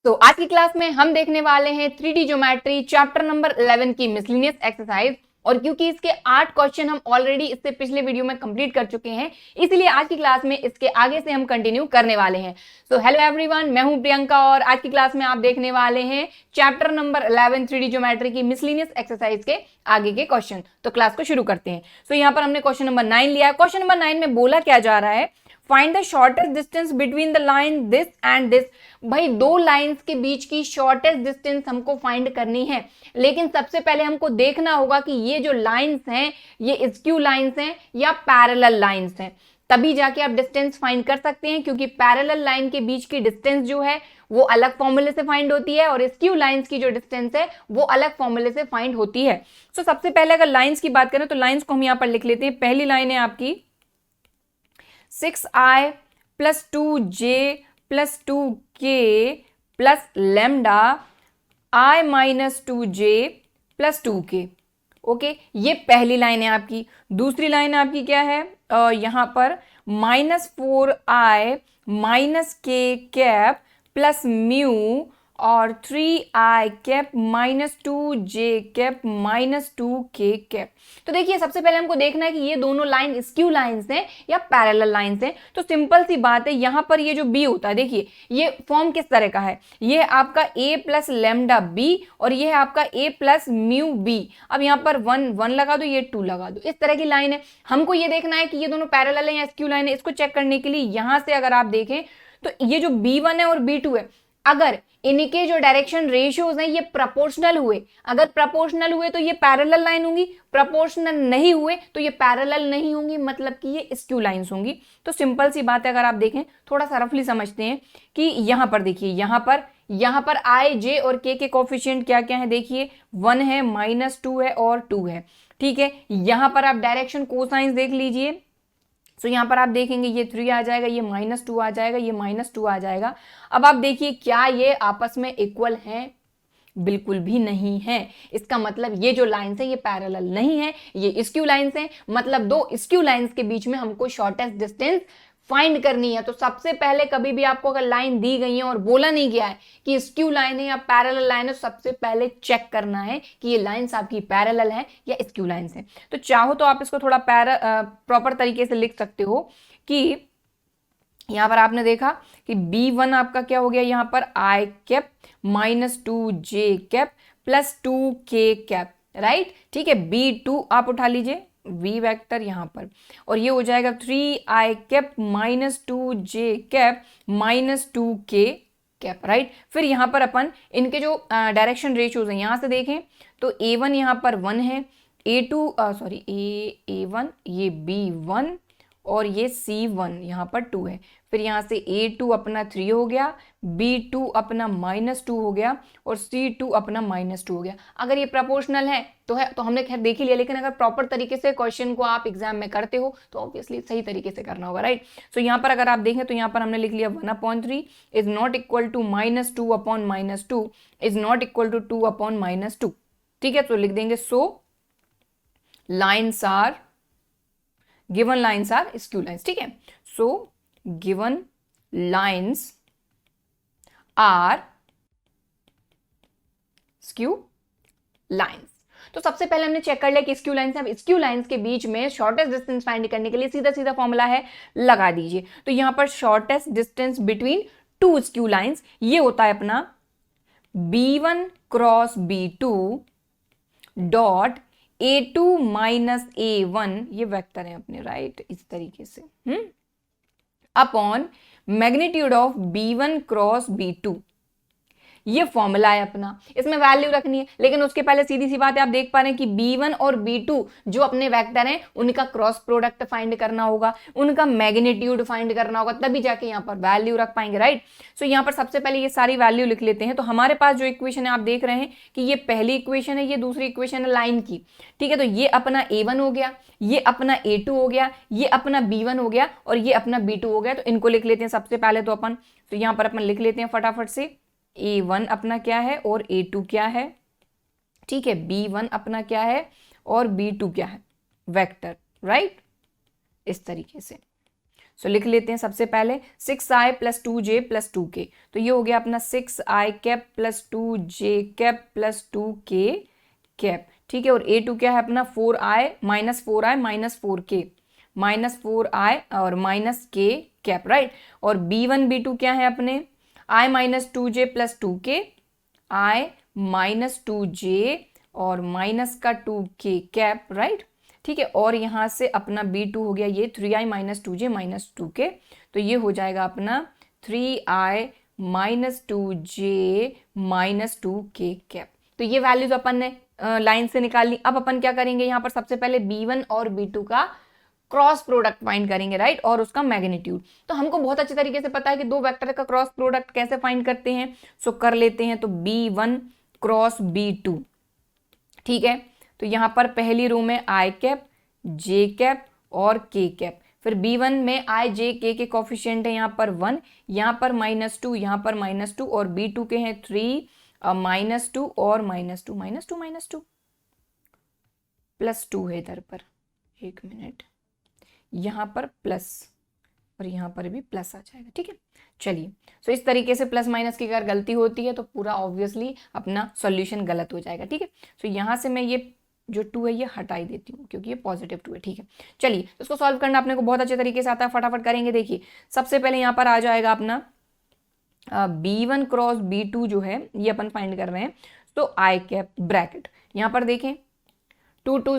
तो आज की क्लास में हम देखने वाले हैं 3D ज्योमेट्री चैप्टर नंबर 11 की मिसलिनियस एक्सरसाइज। और क्योंकि इसके 8 क्वेश्चन हम ऑलरेडी इससे पिछले वीडियो में कंप्लीट कर चुके हैं, इसलिए आज की क्लास में इसके आगे से हम कंटिन्यू करने वाले हैं। सो हेलो एवरीवन, मैं हूं प्रियंका और आज की क्लास में आप देखने वाले हैं चैप्टर नंबर 11 3D ज्योमेट्री की मिसलिनियस एक्सरसाइज के आगे के क्वेश्चन। तो क्लास को शुरू करते हैं। सो यहाँ पर हमने क्वेश्चन नंबर 9 लिया है। क्वेश्चन नंबर 9 में बोला क्या जा रहा है, find the shortest distance between the line this and this. भाई दो लाइंस के बीच की शॉर्टेस्ट डिस्टेंस हमको फाइंड करनी है, लेकिन सबसे पहले हमको देखना होगा कि ये जो लाइंस हैं ये स्क्यू लाइंस हैं या पैरेलल लाइंस हैं, तभी जाके आप डिस्टेंस फाइंड कर सकते हैं। क्योंकि पैरेलल लाइन के बीच की डिस्टेंस जो है वो अलग फॉर्मूले से फाइंड होती है और स्क्यू लाइंस की जो डिस्टेंस है वो अलग फॉर्मूले से फाइंड होती है। सो सबसे पहले अगर लाइंस की बात करें तो लाइंस को हम यहां पर लिख लेते हैं। पहली लाइन है आपकी 6i plus 2j plus 2k plus lambda i minus 2j plus 2k। Okay, ये पहली लाइन है आपकी। दूसरी लाइन आपकी क्या है, यहां पर -4i minus k cap plus mu और 3i cap minus 2j cap minus 2k cap. तो देखिए सबसे पहले हमको देखना है कि ये दोनों लाइन स्क्यू लाइंस हैं या पैरेलल लाइंस हैं। तो सिंपल सी बात है, यहां पर ये जो b होता है, देखिए ये फॉर्म किस तरह का है, ये आपका a प्लस लेमडा b और ये है आपका a प्लस म्यू b। अब यहाँ पर 1 1 लगा दो, ये 2 लगा दो, इस तरह की लाइन है। हमको ये देखना है कि ये दोनों पैरेलल है या स्क्यू लाइन है। इसको चेक करने के लिए यहां से अगर आप देखें तो ये जो b1 है और b2 है, अगर इनके जो डायरेक्शन रेशियोज हैं ये प्रोपोर्शनल हुए, अगर प्रोपोर्शनल हुए तो ये पैरेलल लाइन होंगी, प्रोपोर्शनल नहीं हुए तो ये पैरेलल नहीं होंगी, मतलब कि ये स्क्यू लाइंस होंगी। तो सिंपल सी बात है, अगर आप देखें थोड़ा सा रफली समझते हैं कि यहां पर देखिए यहां पर आई जे और के कोफिशिएंट क्या क्या है, देखिए 1 है, -2 है और 2 है। ठीक है, यहां पर आप डायरेक्शन कोसाइंस देख लीजिए। सो यहाँ पर आप देखेंगे ये 3 आ जाएगा, ये -2 आ जाएगा, ये -2 आ जाएगा। अब आप देखिए क्या ये आपस में इक्वल हैं? बिल्कुल भी नहीं है। इसका मतलब ये जो लाइंस हैं ये पैरेलल नहीं है, ये स्क्यू लाइंस हैं। मतलब दो स्क्यू लाइंस के बीच में हमको शॉर्टेस्ट डिस्टेंस फाइंड करनी है। तो सबसे पहले कभी भी आपको अगर लाइन दी गई है और बोला नहीं गया है कि स्क्यू लाइन है या पैरेलल लाइन है, तो सबसे पहले चेक करना है कि ये लाइंस आपकी पैरेलल है या स्क्यू लाइंस है। तो चाहो तो आप इसको थोड़ा प्रॉपर तरीके से लिख सकते हो कि यहां पर आपने देखा कि b1 आपका क्या हो गया, यहां पर i cap minus 2j cap plus 2k cap, right. ठीक है, b2 आप उठा लीजिए v वेक्टर यहां पर, और ये हो जाएगा 3i cap minus 2j cap minus 2k cap, right. फिर यहां पर अपन इनके जो डायरेक्शन रेशियोज हैं यहां से देखें तो a1 यहां पर 1 है, a1 ये b1 और ये C1 यहाँ पर 2 है। फिर यहाँ से A2 अपना 3 हो गया, B2 अपना -2 हो गया और C2 अपना -2 हो गया। अगर ये प्रोपोर्शनल है तो हमने खैर देख ही लिया, लेकिन अगर प्रॉपर तरीके से क्वेश्चन को आप एग्जाम में करते हो तो ऑब्वियसली सही तरीके से करना होगा, राइट। सो यहाँ पर अगर आप देखें तो यहाँ पर हमने लिख लिया 1/3 is not equal to -2/-2 is not equal to 2/-2। ठीक है, तो लिख देंगे so lines are given lines are skew lines। ठीक है, so given lines are skew lines। तो सबसे पहले हमने चेक कर लिया कि स्क्यू लाइंस है। अब स्क्यू लाइंस के बीच में शॉर्टेस्ट डिस्टेंस फाइंड करने के लिए सीधा सीधा फॉर्मूला है, लगा दीजिए। तो यहां पर shortest distance between two skew lines ये होता है अपना b1 cross b2 dot a2 minus a1, ये वेक्टर है अपने, राइट, इस तरीके से upon magnitude of b1 cross b2। ये फॉर्मूला है अपना, इसमें वैल्यू रखनी है। लेकिन उसके पहले सीधी सी बात है, आप देख पा रहे हैं कि b1 और b2 जो अपने वेक्टर हैं उनका क्रॉस प्रोडक्ट फाइंड करना होगा, उनका मैग्नीट्यूड फाइंड करना होगा, तभी जाके यहाँ पर वैल्यू रख पाएंगे, राइट। सो यहाँ पर सबसे पहले ये सारी वैल्यू लिख लेते हैं। तो हमारे पास जो इक्वेशन है आप देख रहे हैं कि ये पहली इक्वेशन है, ये दूसरी इक्वेशन है लाइन की। ठीक है, तो ये अपना a1 हो गया, ये अपना a2 हो गया, ये अपना b1 हो गया और ये अपना b2 हो गया। तो इनको लिख लेते हैं सबसे पहले तो अपन। तो यहाँ पर अपन लिख लेते हैं फटाफट से, a1 अपना क्या है और a2 क्या है। ठीक है, b1 अपना क्या है और b2 क्या है, वेक्टर, राइट, इस तरीके से। सो लिख लेते हैं सबसे पहले 6i plus 2j plus 2k, तो ये हो गया अपना 6i cap plus 2j cap plus 2k cap, ठीक है। और a2 क्या है अपना 4i minus 4k minus 4i और माइनस k कैप, राइट। और b1 b2 क्या है अपने i minus 2j plus 2k, i minus 2j और माइनस का 2k कैप, राइट, ठीक है। और यहाँ से अपना b2 हो गया ये 3i minus 2j minus 2k, तो ये हो जाएगा अपना 3i minus 2j minus 2k cap. तो ये वैल्यूज अपन ने लाइन से निकाल ली। अब अपन क्या करेंगे, यहाँ पर सबसे पहले b1 और b2 का क्रॉस प्रोडक्ट फाइंड करेंगे, राइट, और उसका मैग्नीट्यूड। तो हमको बहुत अच्छे तरीके से पता है कि दो वेक्टर का क्रॉस प्रोडक्ट कैसे फाइंड करते हैं, सो कर लेते हैं। तो b1 क्रॉस b2, ठीक है। तो यहाँ पर पहली रो में i कैप j कैप और k कैप, फिर b1 में i j k के कोफिशिएंट है यहाँ पर 1, यहाँ पर -2, यहाँ पर -2, और b2 के हैं 3 -2 और -2 +2 है इधर पर, एक मिनट, यहाँ पर प्लस और यहाँ पर भी प्लस आ जाएगा, ठीक है। चलिए, सो इस तरीके से प्लस माइनस की अगर गलती होती है तो पूरा ऑब्वियसली अपना सॉल्यूशन गलत हो जाएगा, ठीक है। सो यहाँ से मैं ये जो 2 है ये हटा ही देती हूँ क्योंकि ये पॉजिटिव 2 है, ठीक है। चलिए, तो इसको सॉल्व करना अपने को बहुत अच्छे तरीके से आता है, फटाफट करेंगे। देखिए, सबसे पहले यहाँ पर आ जाएगा अपना b1 क्रॉस b2 जो है ये अपन फाइंड कर रहे हैं। तो i कैप ब्रैकेट, यहाँ पर देखें 2 2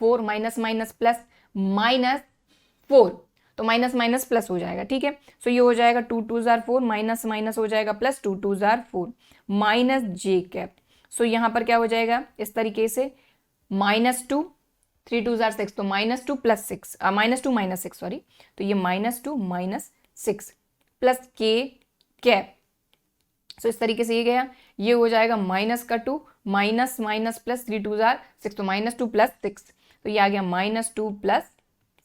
4 माइनस माइनस प्लस -4, तो माइनस माइनस प्लस हो जाएगा, ठीक है। सो ये हो जाएगा 2 2 4 माइनस माइनस हो जाएगा प्लस 2 2 4 माइनस j कैप। सो यहाँ पर क्या हो जाएगा इस तरीके से -2 3 2 6, तो -2 प्लस 6 -2 माइनस 6 सॉरी, तो ये -2 माइनस 6 प्लस k कैप। सो इस तरीके से ये गया, ये हो जाएगा माइनस का 2 माइनस माइनस प्लस 3 2 6, तो -2 प्लस 6, तो ये आ गया -2 प्लस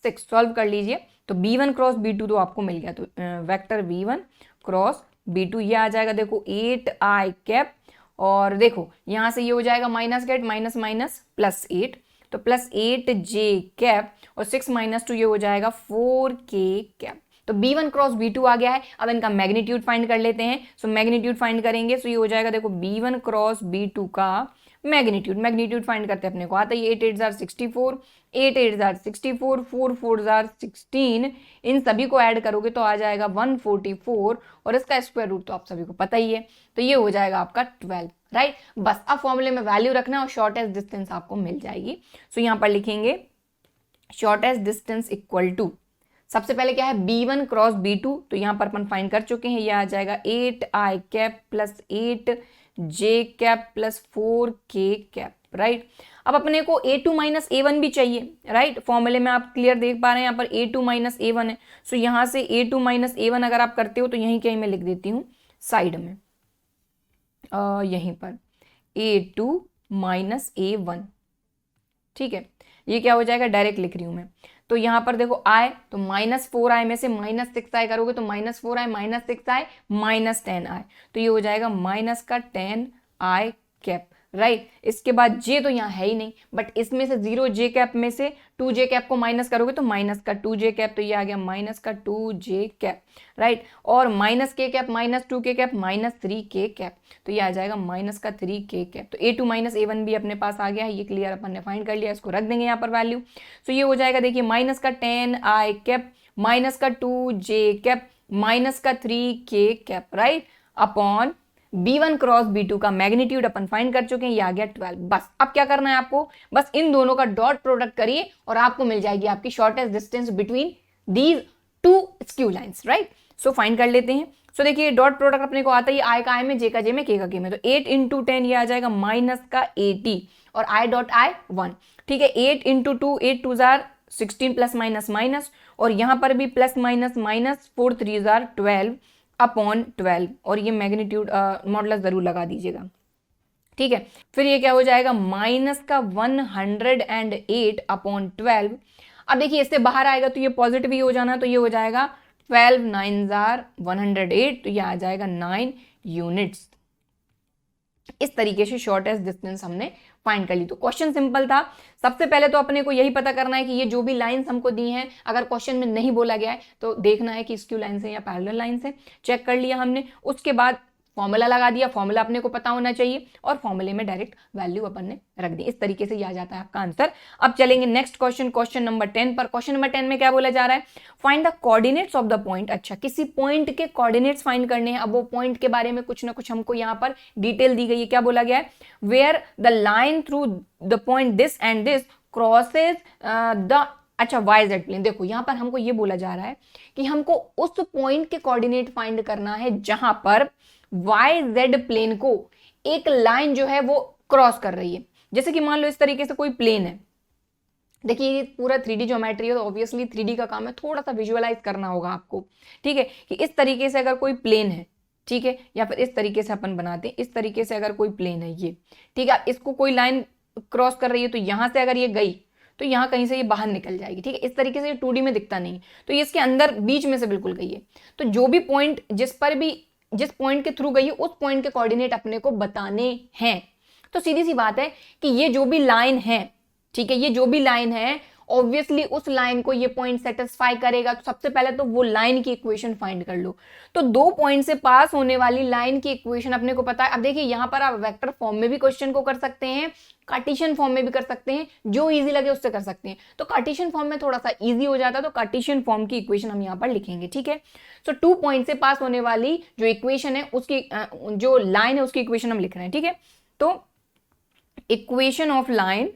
6। सॉल्व कर लीजिए, तो b1 क्रॉस b2 तो आपको मिल गया, तो वेक्टर b1 क्रॉस b2 ये आ जाएगा देखो 8i कैप, और देखो यहाँ से ये हो जाएगा minus get minus minus plus 8, तो प्लस 8j कैप, और 6 - 2 ये हो जाएगा 4k कैप। तो b1 क्रॉस b2 आ गया है। अब इनका मैग्नीट्यूड फाइंड कर लेते हैं। सो मैग्नीट्यूड फाइंड करेंगे, सो ये हो जाएगा देखो b1 क्रॉस b2 का मैग्नीट्यूड फाइंड करते हैं, अपने को आता है 8 8 64, 8 8 64, 4 4 16, इन सभी को ऐड करोगे तो आ जाएगा 144, और इसका स्क्वायर रूट तो आप सभी को पता ही है, तो ये हो जाएगा आपका 12, राइट। बस अब फॉर्मूले में वैल्यू रखना और शॉर्टेस्ट डिस्टेंस आपको मिल जाएगी। सो यहाँ पर लिखेंगे शॉर्टेस्ट डिस्टेंस इक्वल टू, सबसे पहले क्या है b1 क्रॉस b2, तो यहाँ पर अपन फाइंड कर चुके हैं, ये आ जाएगा 8i cap plus 8j cap plus 4k cap, right. अब अपने को a2 माइनस a1 भी चाहिए, राइट। फॉर्मूले में आप क्लियर देख पा रहे हैं, यहाँ पर a2 माइनस a1 है। सो यहाँ से a2 माइनस a1 अगर आप करते हो तो यहीं कहीं मैं लिख देती हूँ साइड में, यहीं पर a2 माइनस a1, ठीक है। ये क्या हो जाएगा, डायरेक्ट लिख रही हूँ मैं। तो यहाँ पर देखो i, तो -4i में से -6i करोगे तो -4i minus 6i minus 10i, तो ये हो जाएगा माइनस का 10i कैप, राइट। इसके बाद j तो यहाँ है ही नहीं, बट इसमें से 0j कैप में से 2j कैप को माइनस करोगे तो माइनस का 2j कैप, तो ये आ गया माइनस का 2j कैप, राइट। और minus k cap minus 2k cap minus 3k cap, तो ये आ जाएगा माइनस का 3k कैप। तो a2 माइनस a1 भी अपने पास आ गया है, ये क्लियर अपन ने फाइंड कर लिया, इसको रख देंगे यहाँ पर वैल्यू। सो ये हो जाएगा देखिए माइनस का 10i कैप माइनस का 2j कैप माइनस का 3k cap, right, upon b1 cross b2 का मैग्नीट्यूड अपन फाइंड कर चुके हैं, ये आ गया 12। बस अब क्या करना है आपको, बस इन दोनों का डॉट प्रोडक्ट करिए और आपको मिल जाएगी आपकी shortest distance between these two skew lines, right. So find कर लेते हैं। सो देखिए डॉट प्रोडक्ट अपने को आता है, आई का आई में, जे का जे में, के का के में, तो 8 × 10 ये आ जाएगा माइनस का 80, और आई डॉट आई 1, ठीक है। 8 × 2 8 2 16 प्लस माइनस माइनस, और यहाँ पर भी प्लस माइनस माइनस 4 3 12 अपॉन 12, और ये मैग्नीट्यूड मॉडुलस जरूर लगा दीजिएगा, ठीक है। फिर ये क्या हो जाएगा माइनस का 108 अपॉन 12। अब देखिए इससे बाहर आएगा तो ये पॉजिटिव ही हो जाना, तो ये हो जाएगा 12 9 108, तो ये आ जाएगा 9 यूनिट्स, इस तरीके से शॉर्टेस्ट डिस्टेंस हमने फाइंड कर ली। तो क्वेश्चन सिंपल था। सबसे पहले तो अपने को यही पता करना है कि ये जो भी लाइंस हमको दी हैं, अगर क्वेश्चन में नहीं बोला गया है तो देखना है कि स्क्यू लाइन से या पैरेलल लाइन से। चेक कर लिया हमने, उसके बाद फॉर्मूला लगा दिया, फॉर्मूला अपने को पता होना चाहिए और फॉर्मूले में डायरेक्ट वैल्यू अपन ने रख दी। इस तरीके से ये आ जाता है आपका आंसर। अब चलेंगे नेक्स्ट क्वेश्चन, क्वेश्चन नंबर 10 पर। क्वेश्चन नंबर 10 में क्या बोला जा रहा है, find the coordinates of the point. अच्छा, किसी पॉइंट के कोऑर्डिनेट्स फाइंड करने हैं। अब वो पॉइंट के बारे में कुछ ना कुछ हमको यहाँ पर डिटेल दी गई है। क्या बोला गया है, where the line through the point this and this crosses the, अच्छा, वाई जेड प्लेन। देखो यहां पर हमको ये बोला जा रहा है कि हमको उस पॉइंट के कोऑर्डिनेट फाइंड करना है जहां पर वाई जेड प्लेन को एक लाइन जो है वो क्रॉस कर रही है। जैसे कि मान लो इस तरीके से कोई प्लेन है, देखिए ये पूरा 3D ज्योमेट्री है, तो ऑब्वियसली 3D का काम है, थोड़ा सा विजुअलाइज करना होगा आपको, ठीक है। कि इस तरीके से अगर कोई प्लेन है, ठीक है, या फिर इस तरीके से अपन बनाते हैं, इस तरीके से अगर कोई प्लेन है ये, ठीक है, इसको कोई लाइन क्रॉस कर रही है, तो यहां से अगर ये गई तो यहाँ कहीं से ये बाहर निकल जाएगी, ठीक है। इस तरीके से ये 2D में दिखता नहीं, तो ये इसके अंदर बीच में से बिल्कुल गई है। तो जो भी पॉइंट जिस पॉइंट के थ्रू गई है उस पॉइंट के कोऑर्डिनेट अपने को बताने हैं। तो सीधी सी बात है कि ये जो भी लाइन है, ठीक है, ये जो भी लाइन है ऑब्वियसली उस लाइन को ये पॉइंट सेटिस्फाई करेगा। तो सबसे पहले तो वो लाइन की इक्वेशन फाइंड कर लो। तो दो पॉइंट से पास होने वाली लाइन की इक्वेशन अपने को पता है। अब देखिए यहां पर आप वेक्टर फॉर्म में भी क्वेश्चन को कर सकते हैं, कार्टेशियन फॉर्म में भी कर सकते हैं, जो इजी लगे उससे कर सकते हैं। तो कार्टेशियन फॉर्म में थोड़ा सा इजी हो जाता है, तो कार्टेशियन फॉर्म की इक्वेशन हम यहाँ पर लिखेंगे, ठीक है। सो 2 पॉइंट से पास होने वाली जो इक्वेशन है उसकी जो लाइन है उसकी इक्वेशन हम लिख रहे हैं, ठीक है। तो इक्वेशन ऑफ लाइन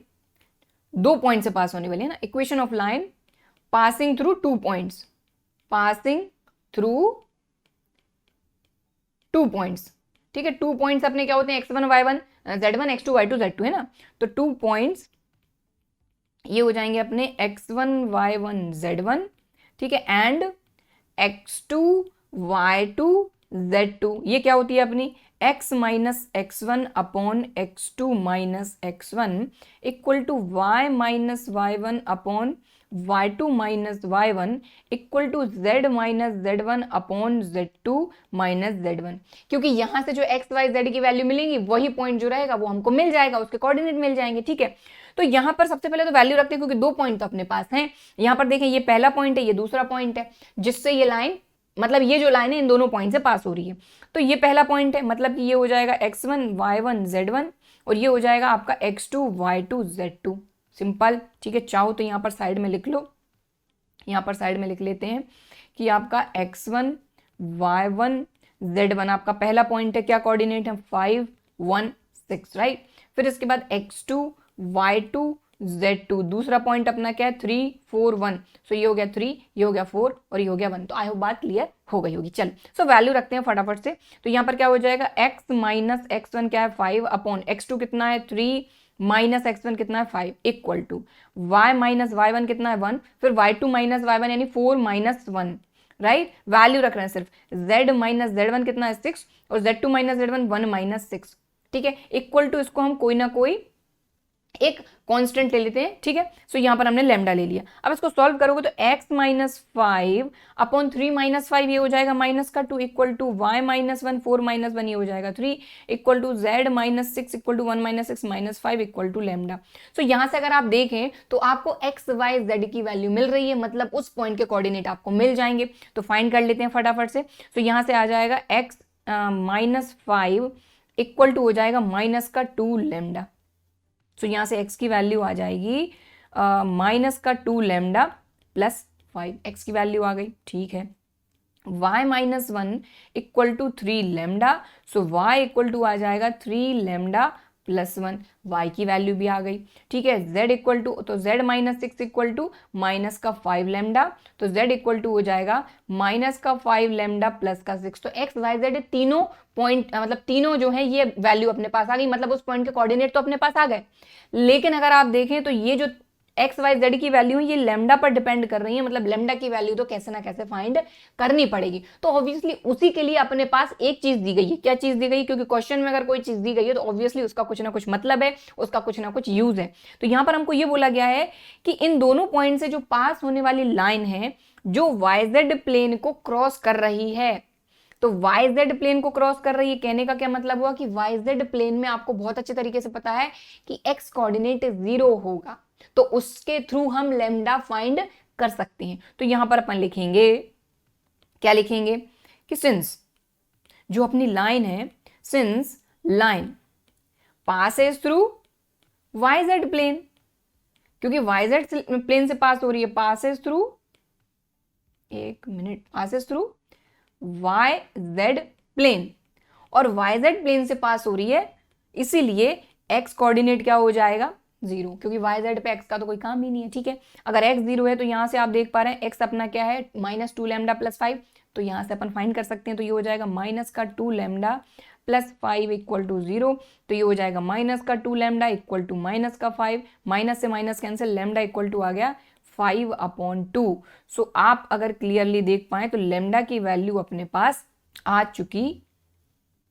2 पॉइंट से पास होने वाली है ना, equation of line passing through 2 points, passing through 2 points, ठीक है। 2 पॉइंट्स अपने क्या होते हैं, x1 y1 z1 x2 y2 z2 है ना। तो 2 पॉइंट्स ये हो जाएंगे अपने x1 y1 z1, ठीक है, एंड x2 y2 z2। ये क्या होती है अपनी x minus x1 upon x2 minus x1 equal to y minus y1 upon y2 minus y1 equal to z minus z1 upon z2 minus z1। क्योंकि यहां से जो x y z की वैल्यू मिलेंगी वही पॉइंट जो रहेगा वो हमको मिल जाएगा, उसके कोऑर्डिनेट मिल जाएंगे, ठीक है। तो यहां पर सबसे पहले तो वैल्यू रखते हैं क्योंकि 2 पॉइंट तो अपने पास हैं। यहां पर देखें ये पहला पॉइंट है, ये दूसरा पॉइंट है, जिससे ये लाइन, मतलब ये जो लाइन है इन दोनों पॉइंट से पास हो रही है। तो ये पहला पॉइंट है, मतलब कि ये हो जाएगा x1 y1 z1 और ये हो जाएगा आपका x2 y2 z2। सिंपल, ठीक है। चाहो तो यहाँ पर साइड में लिख लो, यहाँ पर साइड में लिख लेते हैं कि आपका x1 y1 z1 आपका पहला पॉइंट है, क्या कोऑर्डिनेट है 5 1 6, राइट। फिर इसके बाद x2 y2 z2 दूसरा पॉइंट अपना क्या है 3 4 1। सो ये हो गया 3, ये हो गया 4 और ये हो गया 1। तो आई होप बात क्लियर हो गई होगी। चल सो वैल्यू रखते हैं फटाफट से। तो यहाँ पर क्या हो जाएगा x माइनस x1 क्या है 5 अपॉन x2 कितना है 3 माइनस x1 कितना है 5 equal to y minus y1 कितना है 1, फिर y2 माइनस y1 यानी 4 माइनस 1, राइट। वैल्यू रख रहे हैं सिर्फ, z माइनस z1 कितना है 6 और z2 माइनस z1 1 माइनस 6, ठीक है। इक्वल टू इसको हम कोई ना कोई एक कांस्टेंट ले लेते हैं, ठीक है। सो यहाँ पर हमने लैम्डा ले लिया। अब इसको सॉल्व करोगे तो x माइनस 5 अपॉन 3 माइनस 5 ये हो जाएगा माइनस का 2 equal to y minus 1 4 minus 1 ये हो जाएगा 3 equal to z minus 6 equal to 1 minus 6 minus 5 equal to lambda. So यहाँ से अगर आप देखें तो आपको x y z की वैल्यू मिल रही है, मतलब उस पॉइंट के कोऑर्डिनेट आपको मिल जाएंगे। तो फाइंड कर लेते हैं फटाफट से। सो यहाँ से आ जाएगा x माइनस 5 इक्वल टू हो जाएगा माइनस का 2 लैम्डा। सो यहाँ से x की वैल्यू आ जाएगी माइनस का 2 लैम्डा प्लस 5, x की वैल्यू आ गई, ठीक है। y minus 1 equal to 3 lambda, so y equal to आ जाएगा 3 लैम्डा प्लस 1, y की वैल्यू भी आ गई, ठीक है। z इक्वल टू, तो z minus 6 equal to minus का 5 लैम्डा, तो z इक्वल टू हो जाएगा माइनस का 5 लैम्डा प्लस का 6। तो x y z तीनों पॉइंट, मतलब तीनों जो है ये वैल्यू अपने पास आ गई, मतलब उस पॉइंट के कोऑर्डिनेट तो अपने पास आ गए। लेकिन अगर आप देखें तो ये जो एक्स वाई जेड की वैल्यू है ये लैम्डा पर डिपेंड कर रही है, मतलब लैम्डा की वैल्यू तो कैसे ना कैसे फाइंड करनी पड़ेगी। तो ऑब्वियसली उसी के लिए अपने पास एक चीज दी गई है। क्या चीज दी गई? क्योंकि क्वेश्चन में अगर कोई चीज दी गई है तो ऑब्वियसली उसका कुछ ना कुछ मतलब है, उसका कुछ ना कुछ यूज है। तो यहां पर हमको ये बोला गया है कि इन दोनों पॉइंट से जो पास होने वाली लाइन है जो वाई जेड प्लेन को क्रॉस कर रही है, तो वाई जेड प्लेन को क्रॉस कर रही है। कहने का क्या मतलब हुआ कि वाई जेड प्लेन में आपको बहुत अच्छे तरीके से पता है कि एक्स कोऑर्डिनेट 0 होगा, तो उसके थ्रू हम लेमडा फाइंड कर सकते हैं। तो यहां पर अपन लिखेंगे, क्या लिखेंगे कि सिंस जो अपनी लाइन है, since line passes through Y Z plane, क्योंकि वाई जेड प्लेन से पास हो रही है, पासेस थ्रू, एक minute, passes through Y Z plane, और वाई जेड प्लेन से पास हो रही है, इसीलिए एक्स कोऑर्डिनेट क्या हो जाएगा 0, क्योंकि वाई जेड पे एक्स का तो कोई काम ही नहीं है। ठीक है, अगर एक्स 0 है तो यहां से आप देख पा रहे हैं एक्स अपना क्या है -2 लैम्डा प्लस 5, तो यहां से अपन फाइंड कर सकते हैं। तो ये हो जाएगा -2 लैम्डा प्लस 5 इक्वल टू 0, तो ये हो जाएगा -2 लैम्डा इक्वल टू -5, माइनस से minus cancel, lambda equal to आ गया 5/2। सो आप अगर क्लियरली देख पाए तो लेमडा की वैल्यू अपने पास आ चुकी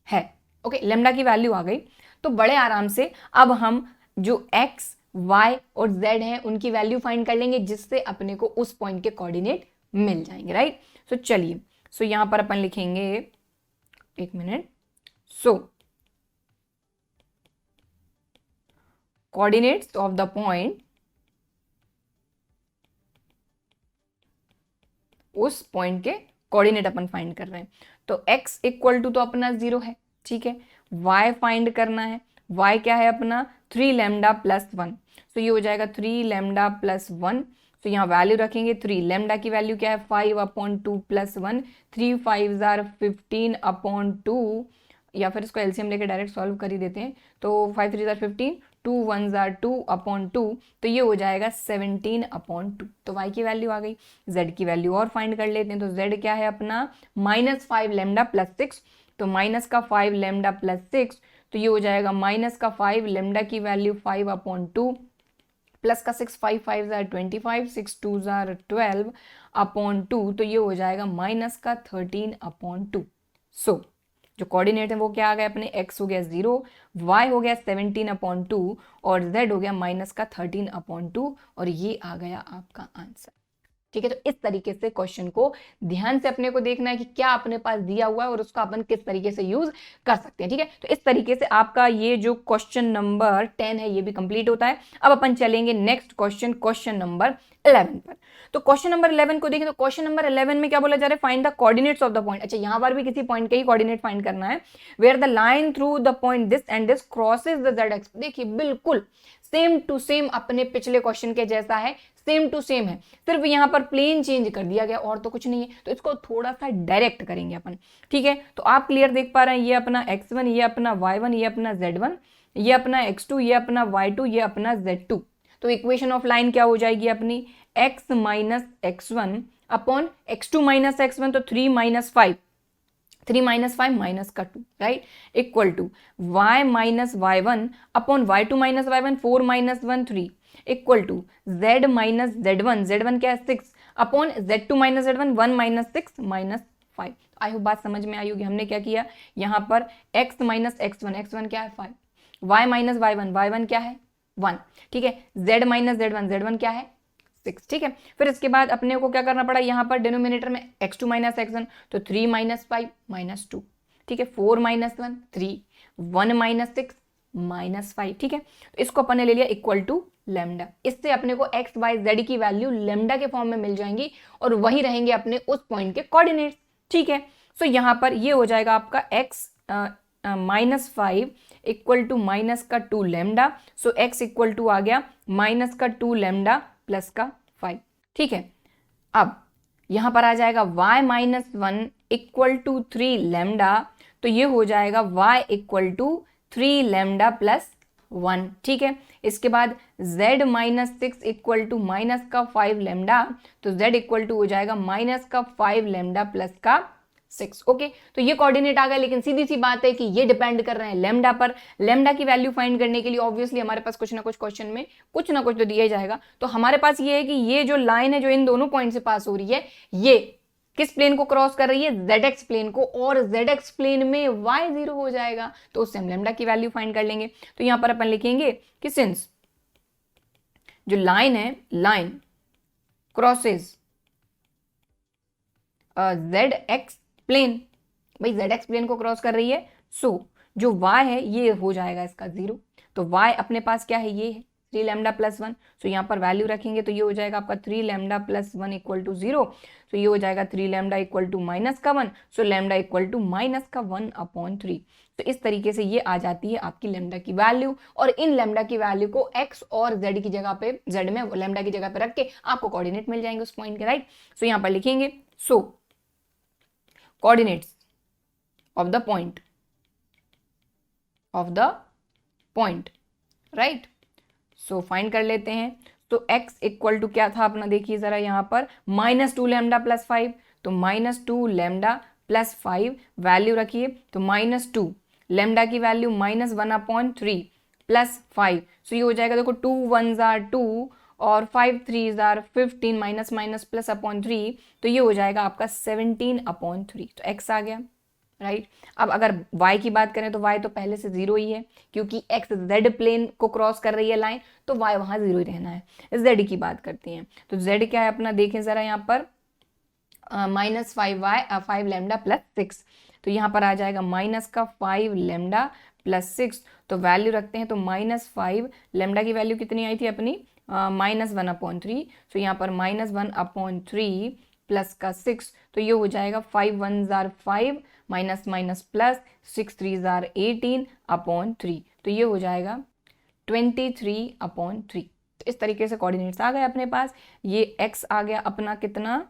है। ओके, लेमडा की वैल्यू आ गई, तो बड़े आराम से अब हम जो x, y और z हैं उनकी वैल्यू फाइंड कर लेंगे, जिससे अपने को उस पॉइंट के कोऑर्डिनेट मिल जाएंगे। राइट, सो चलिए, सो यहां पर अपन लिखेंगे, एक minute, so coordinates of the point, उस पॉइंट के कोऑर्डिनेट अपन फाइंड कर रहे हैं। तो x इक्वल टू तो अपना 0 है, ठीक है, y फाइंड करना है, y क्या है अपना 3 लैम्डा प्लस 1, तो ये हो जाएगा 3 लैम्डा प्लस 1। तो यहाँ वैल्यू रखेंगे 3, लैम्डा की वैल्यू क्या है 5/2 प्लस 1, 3 5 15/2, या फिर इसको एलसीएम लेके डायरेक्ट सॉल्व कर ही देते हैं। तो 5 3 15, 2 1 2/2, तो ये हो जाएगा 17/2। तो y की वैल्यू आ गई। z की वैल्यू और फाइंड कर लेते हैं, तो z क्या है अपना -5 लैम्डा प्लस 6, तो माइनस का 5 लैम्डा प्लस 6, तो ये हो जाएगा -5 लैम्डा की वैल्यू 5/2 प्लस का 6, 5 5 25, 6 2 12/2, तो ये हो जाएगा -13/2। सो जो कोऑर्डिनेट है वो क्या आ गया अपने, x हो गया 0, y हो गया 17/2 और z हो गया -13/2, और ये आ गया आपका आंसर। ठीक है, तो इस तरीके से क्वेश्चन को ध्यान से अपने को देखना है कि क्या अपने पास दिया हुआ है और उसको अपन किस तरीके से यूज कर सकते हैं। ठीक है, तो इस तरीके से आपका ये जो क्वेश्चन नंबर 10 है ये भी कंप्लीट होता है। अब अपन चलेंगे नेक्स्ट क्वेश्चन, क्वेश्चन नंबर 11 पर। तो क्वेश्चन नंबर 11 को देखें, तो क्वेश्चन नंबर 11 में क्या बोला जा रहा है, find the coordinates of the point. अच्छा, यहां पर भी किसी पॉइंट के ही कोऑर्डिनेट फाइंड करना है, where the line through the point this and this crosses the Z X. देखिए बिल्कुल सेम टू सेम अपने पिछले क्वेश्चन के जैसा है, सेम टू सेम है, सिर्फ यहां पर प्लेन चेंज कर दिया गया और तो कुछ नहीं है। तो इसको थोड़ा सा डायरेक्ट करेंगे अपन। ठीक है, तो आप क्लियर देख पा रहे हैं, ये अपना x1, ये अपना y1, ये अपना z1, ये अपना x2, ये अपना y2, ये अपना z2। तो इक्वेशन ऑफ लाइन क्या हो जाएगी अपनी, x minus x1 upon x2 minus x1, तो 3 माइनस 5, 3 माइनस 5 माइनस का 2, right, equal to y minus y1 upon y2 minus y1, 4 minus 1 3, equal to z minus z1, z1 क्या है 6 upon z2 minus z1, 1 minus 6 minus 5। I hope बात समझ में आई होगी। हमने क्या किया यहाँ पर x माइनस x1, x1 क्या है 5, y माइनस y1, y1 क्या है 1, ठीक है, z माइनस z1, z1 क्या है 6। ठीक है, फिर इसके बाद अपने को क्या करना पड़ा, यहाँ पर डिनोमिनेटर में x2 माइनस x1, तो 3 माइनस 5 माइनस 2, ठीक है, 4 माइनस 1 3, 1 माइनस 6 माइनस 5। ठीक है, तो इसको अपन ने ले लिया इक्वल टू लेमडा। इससे अपने को x y z की वैल्यू लेमडा के फॉर्म में मिल जाएंगी और वही रहेंगे अपने उस पॉइंट के कोऑर्डिनेट्स। ठीक है, सो यहाँ पर ये हो जाएगा आपका x minus 5 equal to minus का 2 lambda, so x equal to आ गया माइनस का 2 लेमडा प्लस का 5। ठीक है, अब यहां पर आ जाएगा y minus 1 equal to 3 lambda, तो ये हो जाएगा y equal to 3 lambda plus 1। ठीक है, इसके बाद z minus 6 equal to minus का 5 लेमडा, तो z इक्वल टू हो जाएगा माइनस का 5 लेमडा प्लस का 6। ओके, तो ये कोऑर्डिनेट आ गया, लेकिन सीधी सी बात है कि ये डिपेंड कर रहे हैं लेमडा पर। लेमडा की वैल्यू फाइंड करने के लिए ऑब्वियसली हमारे पास कुछ ना कुछ क्वेश्चन में कुछ ना कुछ तो दिया ही जाएगा। तो हमारे पास ये है कि ये जो लाइन है जो इन दोनों पॉइंट से पास हो रही है, ये किस प्लेन को क्रॉस कर रही है, ZX प्लेन को, और ZX प्लेन में y 0 हो जाएगा, तो उससे हम लेमडा की वैल्यू फाइंड कर लेंगे। तो यहां पर अपन लिखेंगे कि सिंस जो लाइन है, लाइन क्रॉसेस ZX प्लेन, भाई जेड एक्स प्लेन को क्रॉस कर रही है, सो जो y है ये हो जाएगा इसका 0। तो y अपने पास क्या है, ये है 3 लैम्डा प्लस 1। सो यहाँ पर वैल्यू रखेंगे तो ये हो जाएगा आपका 3 लैम्डा प्लस 1 इक्वल टू 0। तो ये हो जाएगा 3 लैम्डा इक्वल टू माइनस का 1, so lambda equal to minus का 1/3। तो इस तरीके से ये आ जाती है आपकी लैम्डा की वैल्यू, और इन लैम्डा की वैल्यू को x और z की जगह पे, z में लैम्डा की जगह पे रख के आपको कोऑर्डिनेट मिल जाएंगे उस पॉइंट के, राइट। सो यहाँ पर लिखेंगे, so coordinates of the point right. So find कर लेते हैं। तो x इक्वल टू क्या था अपना, देखिए जरा यहाँ पर -2 लैम्डा प्लस 5, तो -2 लैम्डा प्लस 5 वैल्यू रखिए, तो -2 लैम्डा की वैल्यू -1/3 प्लस 5। सो ये हो जाएगा, देखो 2 1s are 2 और 5 3s are 15 minus minus plus upon 3, तो ये हो जाएगा आपका 17/3। तो x आ गया, राइट। अब अगर y की बात करें तो y तो पहले से 0 ही है, क्योंकि x z प्लेन को क्रॉस कर रही है लाइन, तो y वहां 0 ही रहना है। z की बात करते हैं, तो z क्या है अपना, देखें जरा यहाँ पर -5 लैम्डा प्लस 6, तो यहाँ पर आ जाएगा माइनस का 5 लैम्डा प्लस 6। तो वैल्यू रखते हैं, तो -5 लैम्डा की वैल्यू कितनी आई थी अपनी, -1/3। तो यहाँ पर -1/3 प्लस का 6, तो ये हो जाएगा 5 1s are 5 minus minus plus 6 3s are 18/3। तो ये हो जाएगा 23/3। तो इस तरीके से कोऑर्डिनेट्स आ गए अपने पास। ये x आ गया अपना कितना,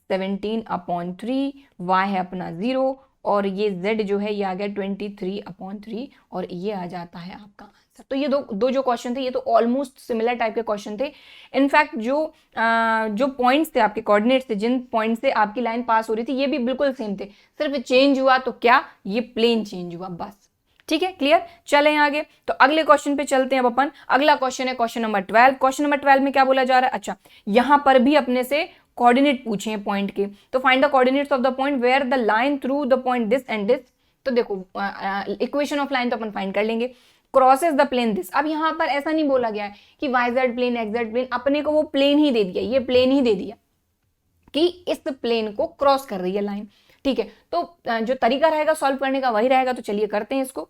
17/3, y है अपना 0, और ये z जो है ये आ गया 23/3, और ये आ जाता है आपका आंसर। तो ये दो जो क्वेश्चन थे, ये तो ऑलमोस्ट सिमिलर टाइप के क्वेश्चन थे। इनफैक्ट जो पॉइंट्स थे आपके, कोऑर्डिनेट्स थे, जिन पॉइंट से आपकी लाइन पास हो रही थी, ये भी बिल्कुल सेम थे, सिर्फ चेंज हुआ तो क्या, ये प्लेन चेंज हुआ बस। ठीक है, क्लियर। चलें आगे, तो अगले क्वेश्चन पे चलते हैं अब अपन। अगला क्वेश्चन है क्वेश्चन नंबर 12। क्वेश्चन नंबर 12 में क्या बोला जा रहा है, अच्छा यहां पर भी अपने से कोऑर्डिनेट पूछे हैं पॉइंट के, तो find the coordinates of the point where the line through the point this and this. तो देखो इक्वेशन ऑफ लाइन तो अपन फाइंड कर लेंगे, क्रॉसेस द प्लेन दिस। अब यहाँ पर ऐसा नहीं बोला गया है कि YZ प्लेन XZ प्लेन, अपने को वो प्लेन ही दे दिया, ये प्लेन ही दे दिया कि इस प्लेन को क्रॉस कर रही है लाइन। ठीक है, तो जो तरीका रहेगा सॉल्व करने का वही रहेगा, तो चलिए करते हैं इसको।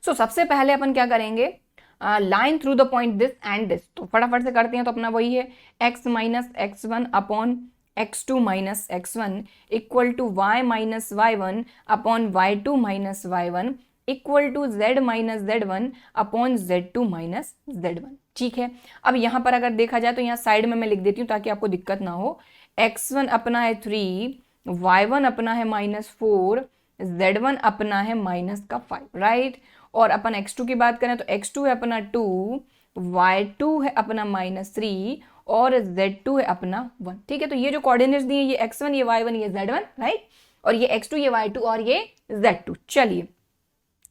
सो सबसे पहले अपन क्या करेंगे, line through the point this and this, तो फटाफट से करते हैं। तो अपना वही है x minus x1 upon x2 minus x1 equal to y minus y1 upon y2 minus y1 equal to z minus z1 upon z2 minus z1। ठीक है, अब यहाँ पर अगर देखा जाए तो यहाँ साइड में मैं लिख देती हूँ ताकि आपको दिक्कत ना हो। x1 अपना है 3, y1 अपना है -4, z1 अपना है -5, राइट। और अपन x2 की बात करें तो x2 है अपना 2, y2 है अपना -3 और z2 है अपना 1। ठीक है, तो ये जो कोऑर्डिनेट्स दिए, ये x1 ये y1 ये z1, राइट, और ये x2 ये y2 और ये z2। चलिए,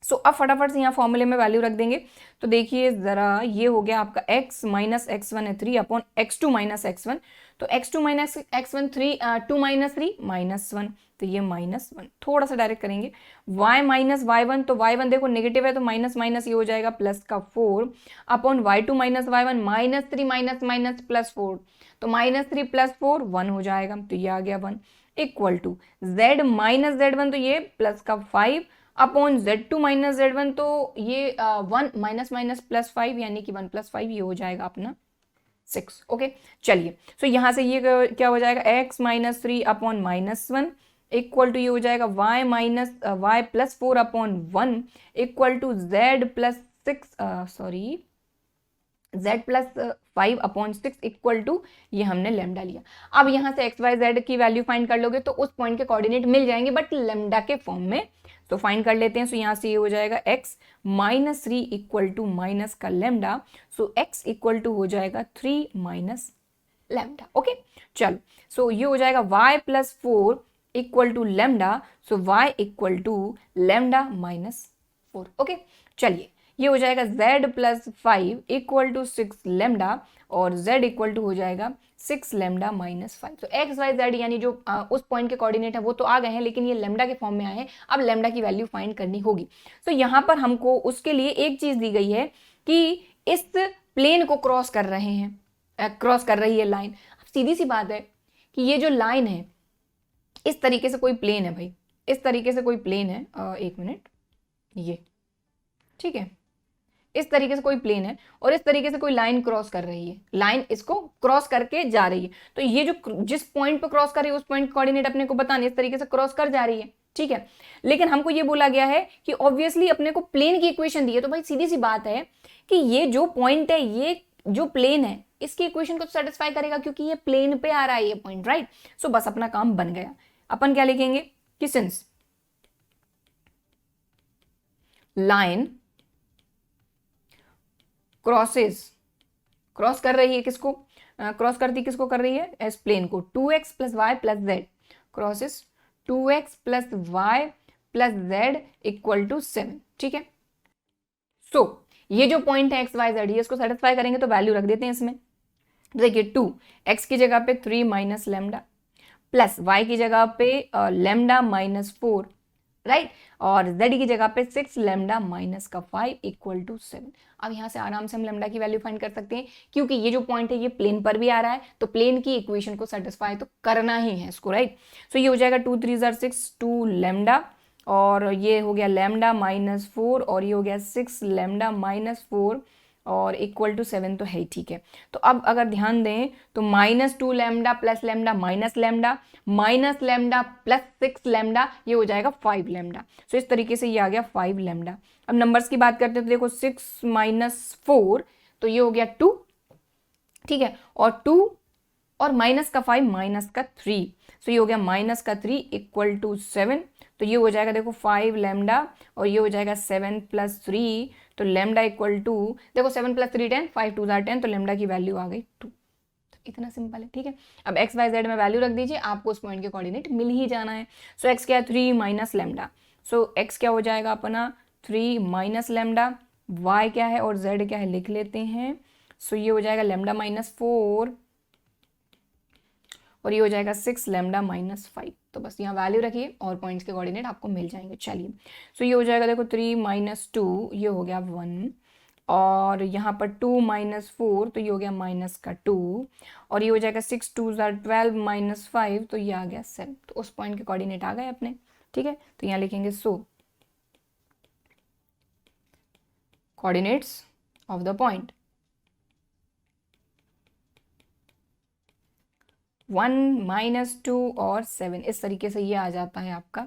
सो अब फटाफट से यहाँ फॉर्मूले में वैल्यू रख देंगे। तो देखिए जरा, ये हो गया आपका x माइनस x1 है 3 अपॉन x2 माइनस x1, तो x2 माइनस x1 3 2 माइनस 3 -1, तो ये -1। थोड़ा सा डायरेक्ट करेंगे, y माइनस y1, तो y1 देखो नेगेटिव है तो माइनस माइनस ये हो जाएगा प्लस का 4 upon y2 minus y1 -3 minus minus plus 4, तो -3 प्लस 4 1 हो जाएगा, तो ये आ गया 1 equal to z minus z1, तो ये प्लस का 5 अपॉन z2 माइनस z1, तो ये 1 माइनस माइनस प्लस 5 यानी कि 1 + 5, ये हो जाएगा अपना 6। ओके, चलिए, सो यहाँ से ये क्या हो जाएगा, x minus 3 upon -1 equal to ये हो जाएगा y minus y plus 4 upon 1 equal to z plus 5 upon 6 equal to ये हमने लैम्डा लिया। अब यहाँ से x y z की वैल्यू फाइंड कर लोगे तो उस पॉइंट के कोऑर्डिनेट मिल जाएंगे, बट लैम्डा के फॉर्म में। तो फाइंड कर लेते हैं। सो यहाँ से ये हो जाएगा x minus 3 equal to minus का lambda, so x equal to हो जाएगा 3 माइनस लैम्डा। ओके, चलो, सो ये हो जाएगा y plus 4 equal to lambda, so y equal to lambda minus 4। Okay, चलिए, ये हो जाएगा z plus 5 equal to 6 lambda, और z इक्वल टू हो जाएगा 6 लैम्डा माइनस 5। तो x y z यानी जो उस पॉइंट के कोऑर्डिनेट है वो तो आ गए हैं, लेकिन ये लैम्डा के फॉर्म में आए हैं। अब लैम्डा की वैल्यू फाइंड करनी होगी। तो यहाँ पर हमको उसके लिए एक चीज दी गई है कि इस प्लेन को क्रॉस कर रहे हैं, क्रॉस कर रही है लाइन। अब सीधी सी बात है कि ये जो लाइन है, इस तरीके से कोई प्लेन है भाई, इस तरीके से कोई प्लेन है, एक मिनट, ये ठीक है, इस तरीके से कोई प्लेन है और इस तरीके से कोई लाइन क्रॉस कर रही है, लाइन इसको क्रॉस करके जा रही है, तो ये जो जिस पॉइंट पर क्रॉस कर रही है उस पॉइंट कोऑर्डिनेट अपने को बताने, इस तरीके से क्रॉस कर जा रही है, ठीक है। लेकिन हमको ये बोला गया है कि ऑब्वियसली अपने को प्लेन की इक्वेशन दी है, तो भाई सीधी सी बात है कि ये जो पॉइंट है, ये जो प्लेन है, इसकी इक्वेशन को सेटिस्फाई करेगा क्योंकि ये प्लेन पे आ रहा है ये पॉइंट, राइट। सो बस अपना काम बन गया। अपन क्या लिखेंगे कि सिंस लाइन क्रॉस कर रही है, किसको क्रॉस करती, किसको कर रही है, एस प्लेन को, 2x + y + z crosses 2x + y + z = 7, ठीक है। सो ये जो पॉइंट है XYZ, ये इसको सेटिस्फाई करेंगे तो वैल्यू रख देते हैं इसमें। देखिए 2 x की जगह पे 3 - लैम्डा प्लस y की जगह पे लैम्डा -4, राइट, और z की जगह पे 6 लैम्डा -5 = 7। अब यहाँ से आराम से हम लैम्डा की वैल्यू फाइंड कर सकते हैं क्योंकि ये जो पॉइंट है ये प्लेन पर भी आ रहा है, तो प्लेन की इक्वेशन को सेटिस्फाई तो करना ही है इसको, राइट। सो ये हो जाएगा 2 × 3 = 6, 2 लैम्डा, और ये हो गया लैम्डा -4 और ये हो गया 6 लैम्डा -4 और = 7 तो है, ठीक है। तो अब अगर ध्यान दें तो -2 लैम्डा + लैम्डा - लैम्डा + 6 लैम्डा, ये हो जाएगा 5 लैम्डा। सो इस तरीके से ये आ गया 5 लैम्डा। अब नंबर्स की बात करते हैं तो देखो 6 - 4 तो ये हो गया 2, ठीक है, और 2 और -5 -3, सो ये हो गया -3 = 7। तो ये हो जाएगा देखो 5 लैम्डा और ये हो जाएगा 7 + 3, तो लैम्डा = देखो 7 + 3 10, 5 × 2 = 10, तो लैम्डा की वैल्यू आ गई 2। तो इतना सिंपल है, ठीक है। अब XYZ में वैल्यू रख दीजिए, आपको उस पॉइंट के कोऑर्डिनेट मिल ही जाना है। सो x क्या है 3 - लैम्डा, सो x क्या हो जाएगा अपना 3 - लैम्डा, y क्या है और z क्या है लिख लेते हैं। सो ये हो जाएगा लैम्डा -4 और ये हो जाएगा 6 लैम्डा -5। तो बस यहाँ वैल्यू रखिए और पॉइंट्स के कोऑर्डिनेट आपको मिल जाएंगे। चलिए, सो ये हो जाएगा देखो 3 - 2, ये हो गया 1, और यहाँ पर 2 - 4 तो ये हो गया -2, और ये हो जाएगा 6 × 2 = 12 - 5 तो ये आ गया 7। तो उस पॉइंट के कोऑर्डिनेट आ गए अपने, ठीक है। तो यहाँ लिखेंगे so coordinates of the point 1 - 2 और 7, इस तरीके से ये आ जाता है आपका